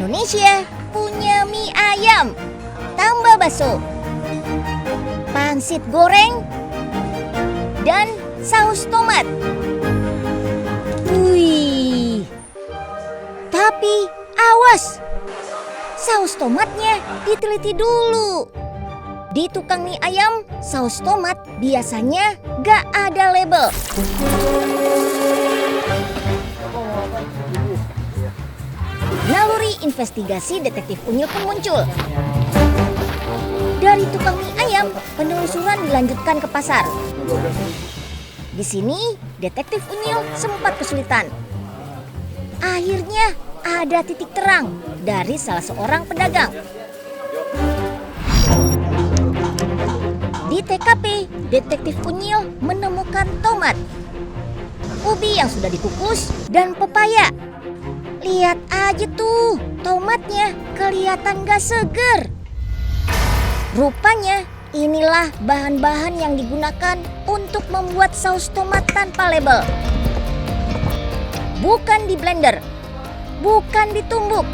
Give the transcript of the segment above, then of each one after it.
Indonesia punya mie ayam, tambah bakso, pangsit goreng, dan saus tomat. Wih, tapi awas, saus tomatnya diteliti dulu. Di tukang mie ayam, saus tomat biasanya gak ada label. Naluri investigasi detektif Unyil pun muncul. Dari tukang mie ayam, penelusuran dilanjutkan ke pasar. Di sini, detektif Unyil sempat kesulitan. Akhirnya ada titik terang dari salah seorang pedagang. Di TKP, detektif Unyil menemukan tomat, ubi yang sudah dikukus, dan pepaya. Lihat aja tuh, tomatnya kelihatan gak seger. Rupanya inilah bahan-bahan yang digunakan untuk membuat saus tomat tanpa label. Bukan di blender, bukan ditumbuk.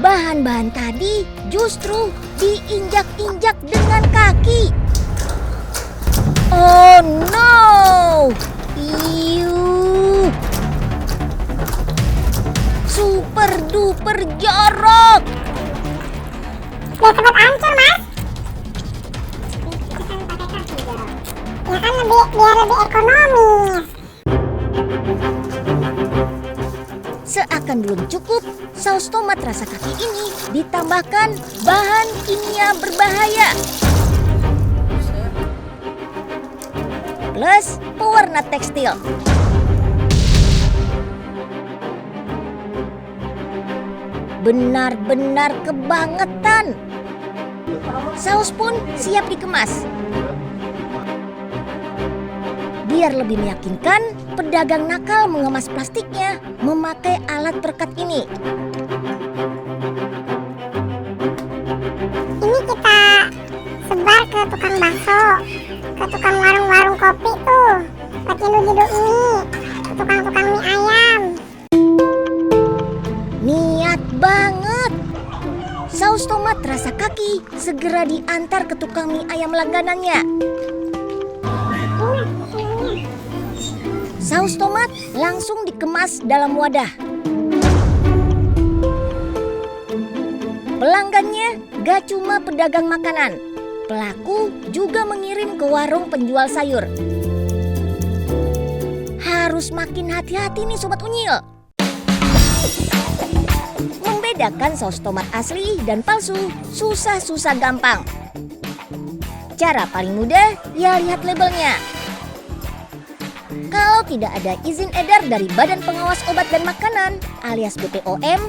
Bahan-bahan tadi justru diinjak-injak dengan kaki. Oh no! Iuh! Super duper jorok! Biar cepat hancur, Mas. Ya kan biar lebih ekonomis. Seakan belum cukup, saus tomat rasa kaki ini ditambahkan bahan kimia berbahaya. Plus pewarna tekstil. Benar-benar kebangetan. Saus pun siap dikemas. Biar lebih meyakinkan, pedagang nakal mengemas plastiknya memakai alat perekat ini. Ini kita sebar ke tukang bakso, ke tukang warung-warung kopi tuh, ke cilu-cilu ini, ke tukang-tukang mie ayam. Niat banget. Saus tomat rasa kaki segera diantar ke tukang mie ayam langganannya. Saus tomat langsung dikemas dalam wadah. Pelanggannya gak cuma pedagang makanan. Pelaku juga mengirim ke warung penjual sayur. Harus makin hati-hati nih Sobat Unyil. Membedakan saus tomat asli dan palsu susah-susah gampang. Cara paling mudah ya lihat labelnya. Kalau tidak ada izin edar dari Badan Pengawas Obat dan Makanan alias BPOM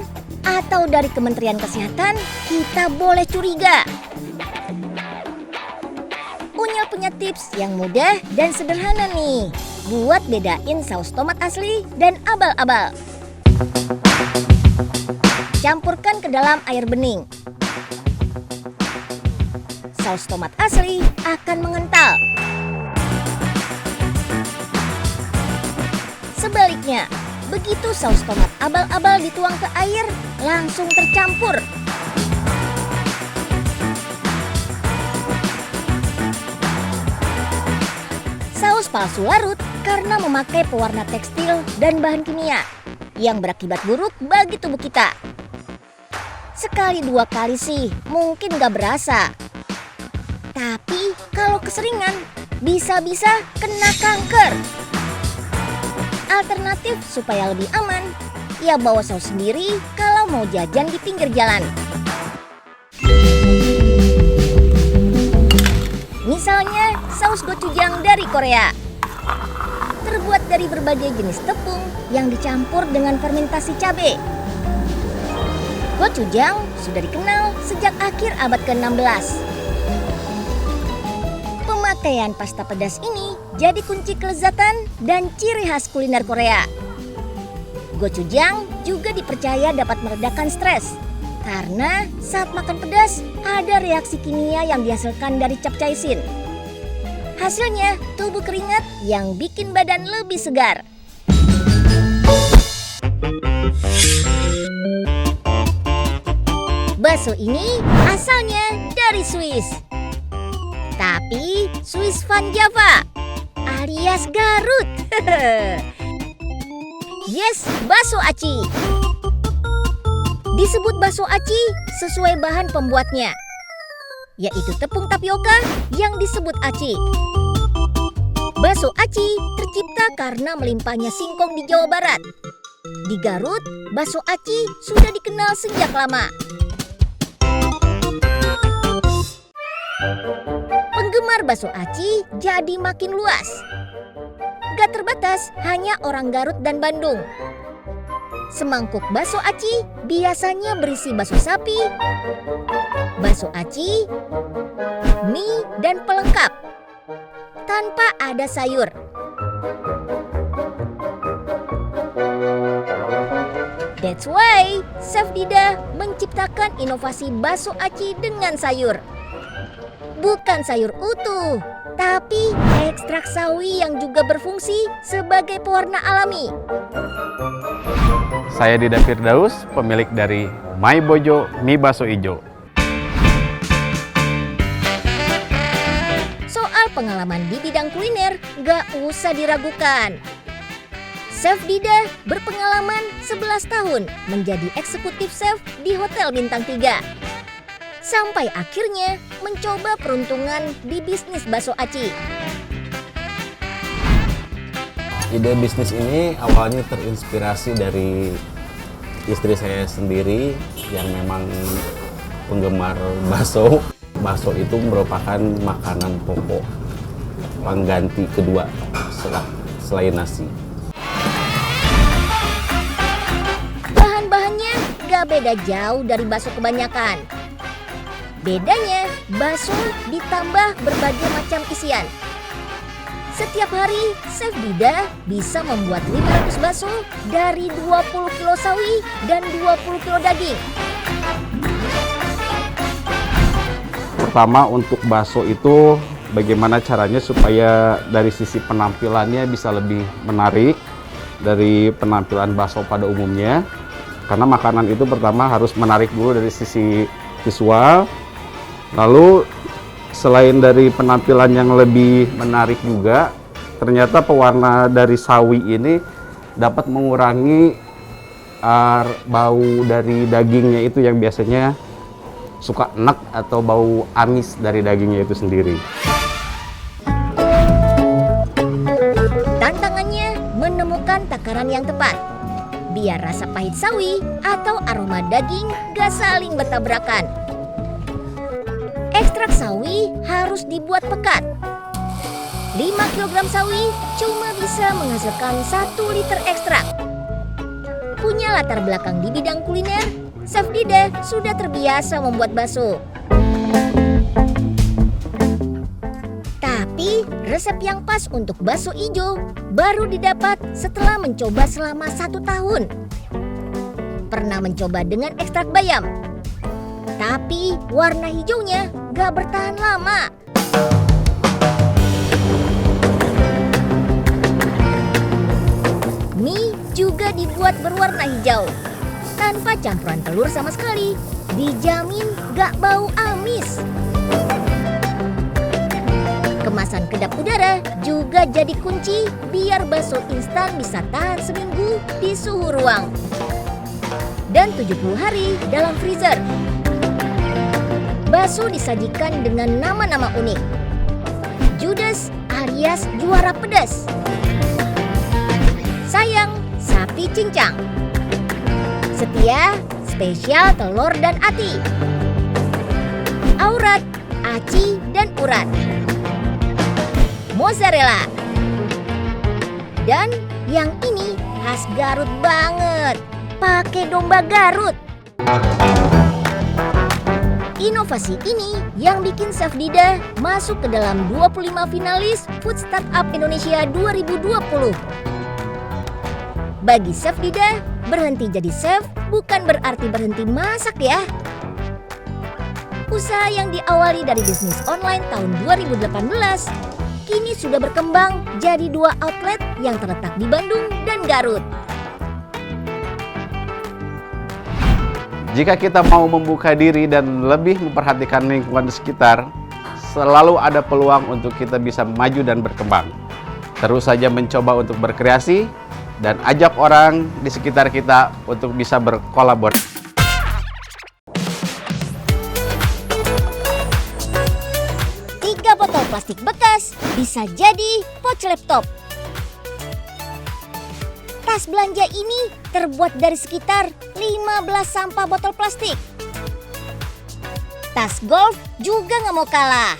atau dari Kementerian Kesehatan, kita boleh curiga. Unyil punya tips yang mudah dan sederhana nih buat bedain saus tomat asli dan abal-abal. Campurkan ke dalam air bening. Saus tomat asli akan mengental. Sebaliknya, begitu saus tomat abal-abal dituang ke air, langsung tercampur. Saus palsu larut karena memakai pewarna tekstil dan bahan kimia yang berakibat buruk bagi tubuh kita. Sekali dua kali sih mungkin gak berasa. Tapi kalau keseringan, bisa-bisa kena kanker. Alternatif supaya lebih aman, ya bawa saus sendiri kalau mau jajan di pinggir jalan. Misalnya saus gochujang dari Korea. Terbuat dari berbagai jenis tepung yang dicampur dengan fermentasi cabai. Gochujang sudah dikenal sejak akhir abad ke-16. Pemakaian pasta pedas ini jadi kunci kelezatan dan ciri khas kuliner Korea. Gochujang juga dipercaya dapat meredakan stres karena saat makan pedas ada reaksi kimia yang dihasilkan dari capsaicin. Hasilnya tubuh keringat yang bikin badan lebih segar. Bakso ini asalnya dari Swiss. Tapi Swiss Van Java alias Garut. Yes, bakso aci. Disebut bakso aci sesuai bahan pembuatnya, yaitu tepung tapioka yang disebut aci. Bakso aci tercipta karena melimpahnya singkong di Jawa Barat. Di Garut, bakso aci sudah dikenal sejak lama. Penggemar bakso aci jadi makin luas. Gak terbatas hanya orang Garut dan Bandung. Semangkuk bakso aci biasanya berisi bakso sapi, bakso aci, mie, dan pelengkap, tanpa ada sayur. That's why Chef Dida menciptakan inovasi bakso aci dengan sayur. Bukan sayur utuh, tapi ekstrak sawi yang juga berfungsi sebagai pewarna alami. Saya Dida Firdaus, pemilik dari My Bojo Mie Bakso Ijo. Soal pengalaman di bidang kuliner, gak usah diragukan. Chef Dida berpengalaman 11 tahun menjadi eksekutif chef di Hotel Bintang 3. Sampai akhirnya mencoba peruntungan di bisnis bakso aci. Ide bisnis ini awalnya terinspirasi dari istri saya sendiri yang memang penggemar bakso. Bakso itu merupakan makanan pokok pengganti kedua selain nasi. Bahan-bahannya gak beda jauh dari bakso kebanyakan. Bedanya, bakso ditambah berbagai macam isian. Setiap hari, Chef Dida bisa membuat 500 bakso dari 20 kilo sawi dan 20 kilo daging. Pertama untuk bakso itu bagaimana caranya supaya dari sisi penampilannya bisa lebih menarik dari penampilan bakso pada umumnya. Karena makanan itu pertama harus menarik dulu dari sisi visual. Lalu selain dari penampilan yang lebih menarik juga, ternyata pewarna dari sawi ini dapat mengurangi bau dari dagingnya itu yang biasanya suka enek atau bau amis dari dagingnya itu sendiri. Tantangannya menemukan takaran yang tepat, biar rasa pahit sawi atau aroma daging gak saling bertabrakan. Ekstrak sawi harus dibuat pekat. 5 kg sawi cuma bisa menghasilkan 1 liter ekstrak. Punya latar belakang di bidang kuliner, Chef Dida sudah terbiasa membuat bakso. Tapi resep yang pas untuk bakso ijo baru didapat setelah mencoba selama 1 tahun. Pernah mencoba dengan ekstrak bayam, tapi warna hijaunya gak bertahan lama. Mie juga dibuat berwarna hijau, tanpa campuran telur sama sekali. Dijamin gak bau amis. Kemasan kedap udara juga jadi kunci biar bakso instan bisa tahan seminggu di suhu ruang. Dan 70 hari dalam freezer. Bakso disajikan dengan nama-nama unik. Judes alias juara pedas. Sayang, sapi cincang. Setia, spesial telur dan ati. Aurat, aci, dan urat. Mozzarella. Dan yang ini khas Garut banget. Pakai domba Garut. Inovasi ini yang bikin Chef Dida masuk ke dalam 25 finalis Food Startup Indonesia 2020. Bagi Chef Dida, berhenti jadi chef bukan berarti berhenti masak ya. Usaha yang diawali dari bisnis online tahun 2018, kini sudah berkembang jadi 2 outlet yang terletak di Bandung dan Garut. Jika kita mau membuka diri dan lebih memperhatikan lingkungan di sekitar, selalu ada peluang untuk kita bisa maju dan berkembang. Terus saja mencoba untuk berkreasi dan ajak orang di sekitar kita untuk bisa berkolaborasi. Botol plastik bekas bisa jadi pouch laptop. Tas belanja ini terbuat dari sekitar 15 sampah botol plastik. Tas golf juga nggak mau kalah.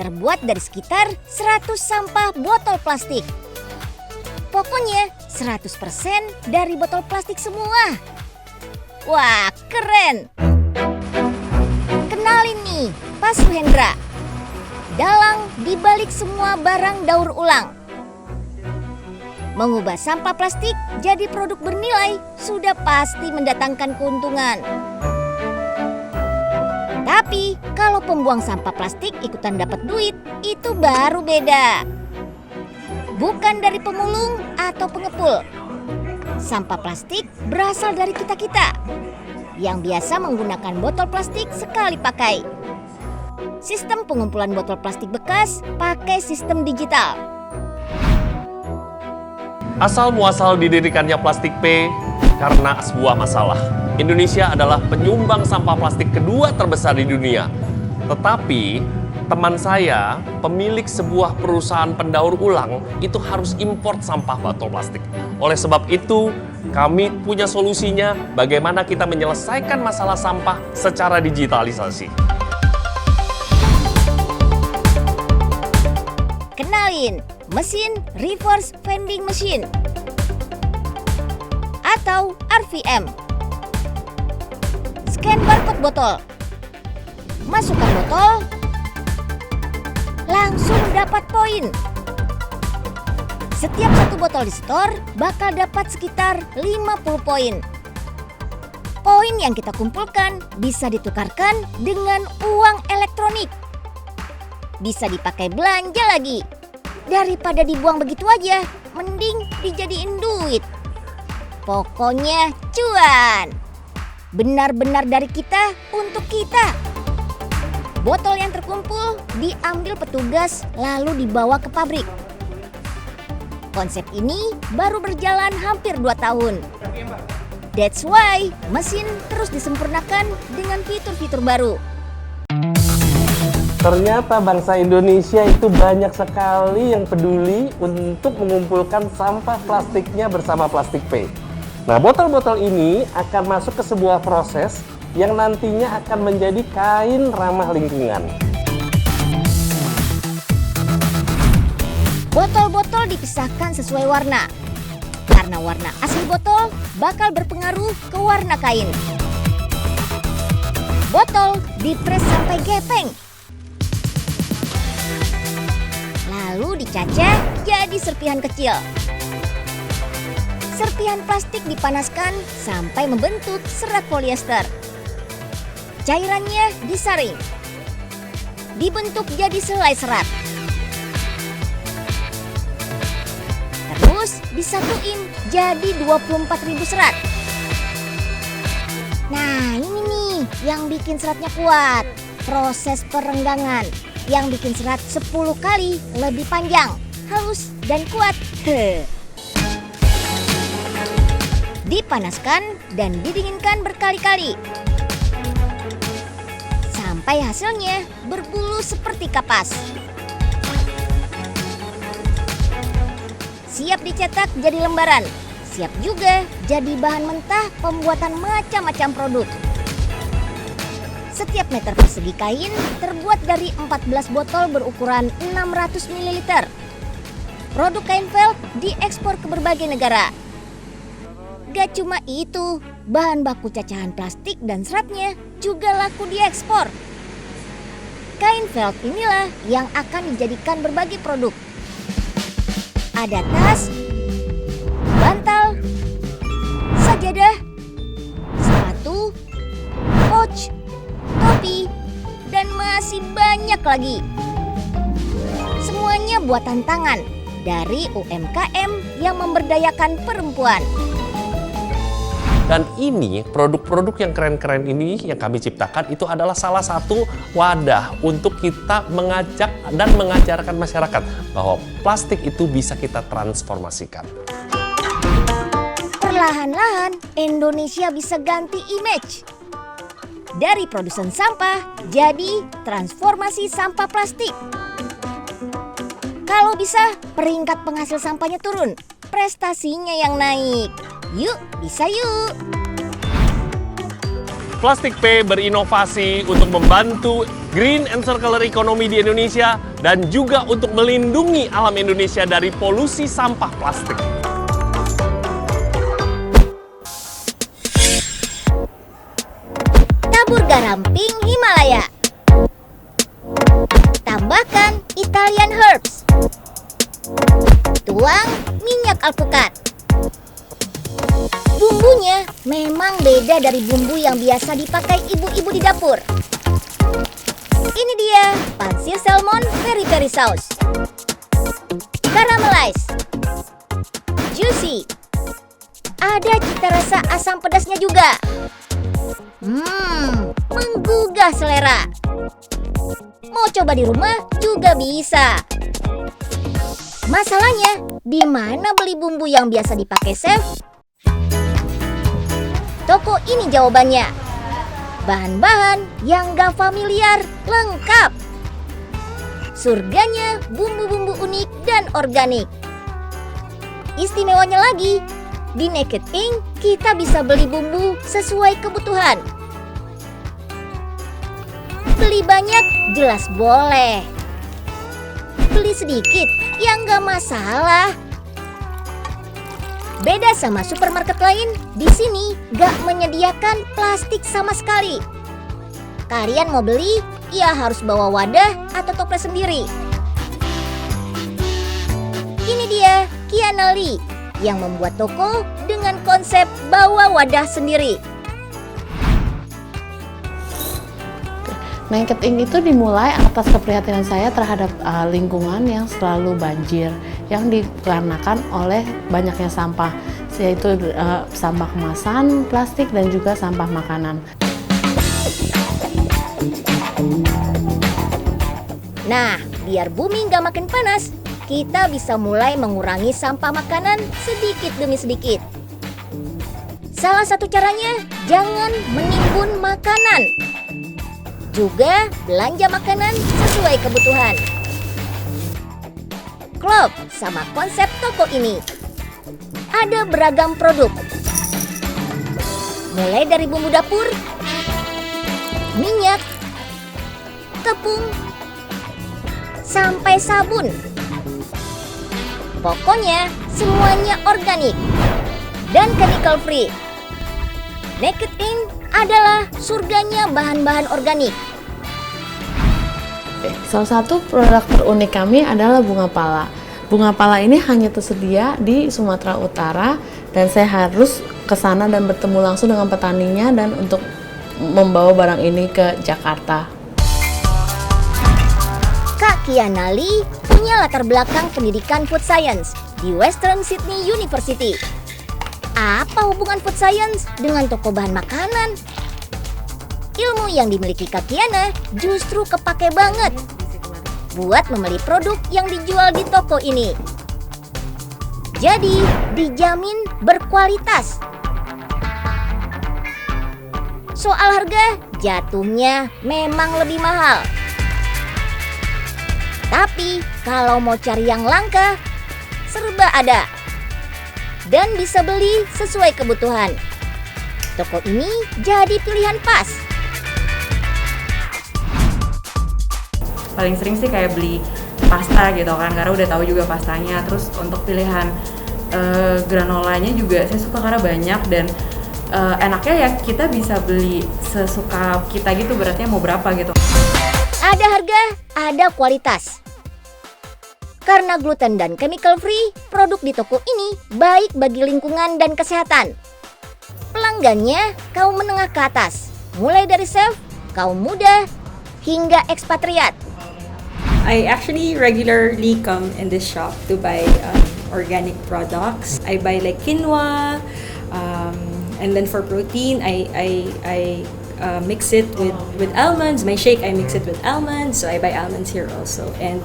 Terbuat dari sekitar 100 sampah botol plastik. Pokoknya 100% dari botol plastik semua. Wah, keren! Kenalin nih, Pak Suhendra. Dalang di balik semua barang daur ulang. Mengubah sampah plastik jadi produk bernilai sudah pasti mendatangkan keuntungan. Tapi kalau pembuang sampah plastik ikutan dapat duit, itu baru beda. Bukan dari pemulung atau pengepul. Sampah plastik berasal dari kita-kita yang biasa menggunakan botol plastik sekali pakai. Sistem pengumpulan botol plastik bekas pakai sistem digital. Asal muasal didirikannya Plastik P karena sebuah masalah. Indonesia adalah penyumbang sampah plastik kedua terbesar di dunia. Tetapi teman saya, pemilik sebuah perusahaan pendaur ulang, itu harus import sampah botol plastik. Oleh sebab itu, kami punya solusinya bagaimana kita menyelesaikan masalah sampah secara digitalisasi. Kenalin, mesin reverse vending machine atau RVM. Scan barcode botol. Masukkan botol, langsung dapat poin. Setiap satu botol di store bakal dapat sekitar 50 poin. Poin yang kita kumpulkan bisa ditukarkan dengan uang elektronik. Bisa dipakai belanja lagi. Daripada dibuang begitu aja, mending dijadiin duit. Pokoknya cuan. Benar-benar dari kita untuk kita. Botol yang terkumpul diambil petugas lalu dibawa ke pabrik. Konsep ini baru berjalan hampir 2 tahun. That's why mesin terus disempurnakan dengan fitur-fitur baru. Ternyata bangsa Indonesia itu banyak sekali yang peduli untuk mengumpulkan sampah plastiknya bersama Plastik P. Nah, botol-botol ini akan masuk ke sebuah proses yang nantinya akan menjadi kain ramah lingkungan. Botol-botol dipisahkan sesuai warna. Karena warna asli botol bakal berpengaruh ke warna kain. Botol dipres sampai gepeng. Lalu dicacah jadi serpihan kecil. Serpihan plastik dipanaskan sampai membentuk serat polyester. Cairannya disaring. Dibentuk jadi selai serat. Terus disatuin jadi 24.000 serat. Nah, ini nih yang bikin seratnya kuat. Proses perenggangan yang bikin serat 10 kali lebih panjang, halus dan kuat. Dipanaskan dan didinginkan berkali-kali. Sampai hasilnya berbulu seperti kapas. Siap dicetak jadi lembaran. Siap juga jadi bahan mentah pembuatan macam-macam produk. Setiap meter persegi kain terbuat dari 14 botol berukuran 600 ml. Produk kain felt diekspor ke berbagai negara. Gak cuma itu, bahan baku cacahan plastik dan seratnya juga laku diekspor. Kain felt inilah yang akan dijadikan berbagai produk. Ada tas, bantal, sajadah, sepatu, pouch, topi, dan masih banyak lagi. Semuanya buatan tangan dari UMKM yang memberdayakan perempuan. Dan ini produk-produk yang keren-keren ini yang kami ciptakan itu adalah salah satu wadah untuk kita mengajak dan mengajarkan masyarakat bahwa plastik itu bisa kita transformasikan. Perlahan-lahan Indonesia bisa ganti image. Dari produsen sampah jadi transformasi sampah plastik. Kalau bisa peringkat penghasil sampahnya turun, prestasinya yang naik. Yuk, bisa yuk. Plastik P berinovasi untuk membantu green and circular economy di Indonesia dan juga untuk melindungi alam Indonesia dari polusi sampah plastik. Tabur garam pink Himalaya. Tambahkan Italian herbs. Tuang minyak alpukat. Bumbunya memang beda dari bumbu yang biasa dipakai ibu-ibu di dapur. Ini dia pansir salmon peri-peri sauce. Caramelize. Juicy. Ada cita rasa asam pedasnya juga. Menggugah selera. Mau coba di rumah juga bisa. Masalahnya, di mana beli bumbu yang biasa dipakai chef? Toko ini jawabannya. Bahan-bahan yang gak familiar lengkap. Surganya bumbu-bumbu unik dan organik. Istimewanya lagi, di Naked Ink kita bisa beli bumbu sesuai kebutuhan. Beli banyak jelas boleh. Beli sedikit ya nggak masalah. Beda sama supermarket lain, di sini nggak menyediakan plastik sama sekali. Kalian mau beli, ya harus bawa wadah atau toples sendiri. Ini dia Kiana Lee yang membuat toko dengan konsep bawa wadah sendiri. Naked Ink itu dimulai atas keprihatinan saya terhadap lingkungan yang selalu banjir yang dikarenakan oleh banyaknya sampah, yaitu sampah kemasan, plastik, dan juga sampah makanan. Nah, biar bumi nggak makin panas, kita bisa mulai mengurangi sampah makanan sedikit demi sedikit. Salah satu caranya, jangan menimbun makanan. Juga belanja makanan sesuai kebutuhan. Klop sama konsep toko ini. Ada beragam produk. Mulai dari bumbu dapur, minyak, tepung, sampai sabun. Pokoknya semuanya organik dan chemical free. Naked Ink adalah surganya bahan-bahan organik. Salah satu produk terunik kami adalah bunga pala. Bunga pala ini hanya tersedia di Sumatera Utara dan saya harus ke sana dan bertemu langsung dengan petaninya dan untuk membawa barang ini ke Jakarta. Kak Kiana Lee punya latar belakang pendidikan food science di Western Sydney University. Apa hubungan food science dengan toko bahan makanan? Ilmu yang dimiliki Kak Kiana justru kepake banget buat membeli produk yang dijual di toko ini. Jadi, dijamin berkualitas. Soal harga, jatuhnya memang lebih mahal. Tapi, kalau mau cari yang langka, serba ada. Dan bisa beli sesuai kebutuhan. Toko ini jadi pilihan pas. Paling sering sih kayak beli pasta gitu kan, karena udah tahu juga pastanya. Terus untuk pilihan granolanya juga saya suka karena banyak dan enaknya ya kita bisa beli sesuka kita gitu, beratnya mau berapa gitu. Ada harga, ada kualitas. Karena gluten dan chemical free, produk di toko ini baik bagi lingkungan dan kesehatan. Pelanggannya kaum menengah ke atas, mulai dari chef, kaum muda, hingga ekspatriat. I actually regularly come in this shop to buy organic products. I buy like quinoa, And then for protein, I mix it with almonds. My shake, I mix it with almonds. So I buy almonds here also. And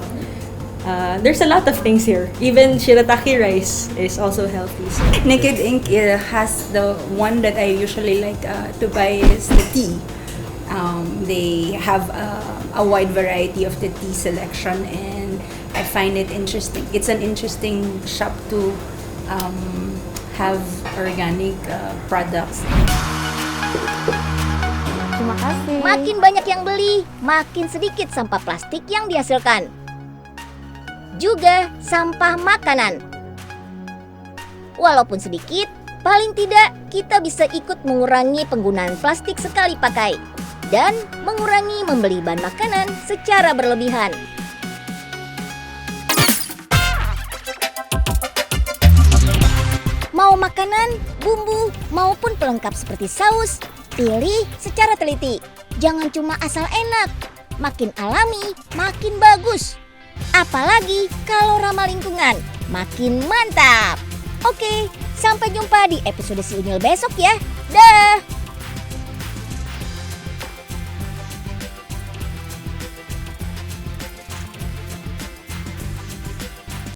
there's a lot of things here. Even shirataki rice is also healthy. So. Naked Ink has the one that I usually like to buy is the tea. They have a wide variety of the tea selection, and I find it interesting. It's an interesting shop to have organic products. Terima kasih. Makin banyak yang beli, makin sedikit sampah plastik yang dihasilkan. Juga sampah makanan. Walaupun sedikit, paling tidak kita bisa ikut mengurangi penggunaan plastik sekali pakai dan mengurangi membeli bahan makanan secara berlebihan. Mau makanan, bumbu, maupun pelengkap seperti saus, pilih secara teliti. Jangan cuma asal enak, makin alami, makin bagus. Apalagi kalau ramah lingkungan, makin mantap. Oke, sampai jumpa di episode Si Unyil besok ya. Dah!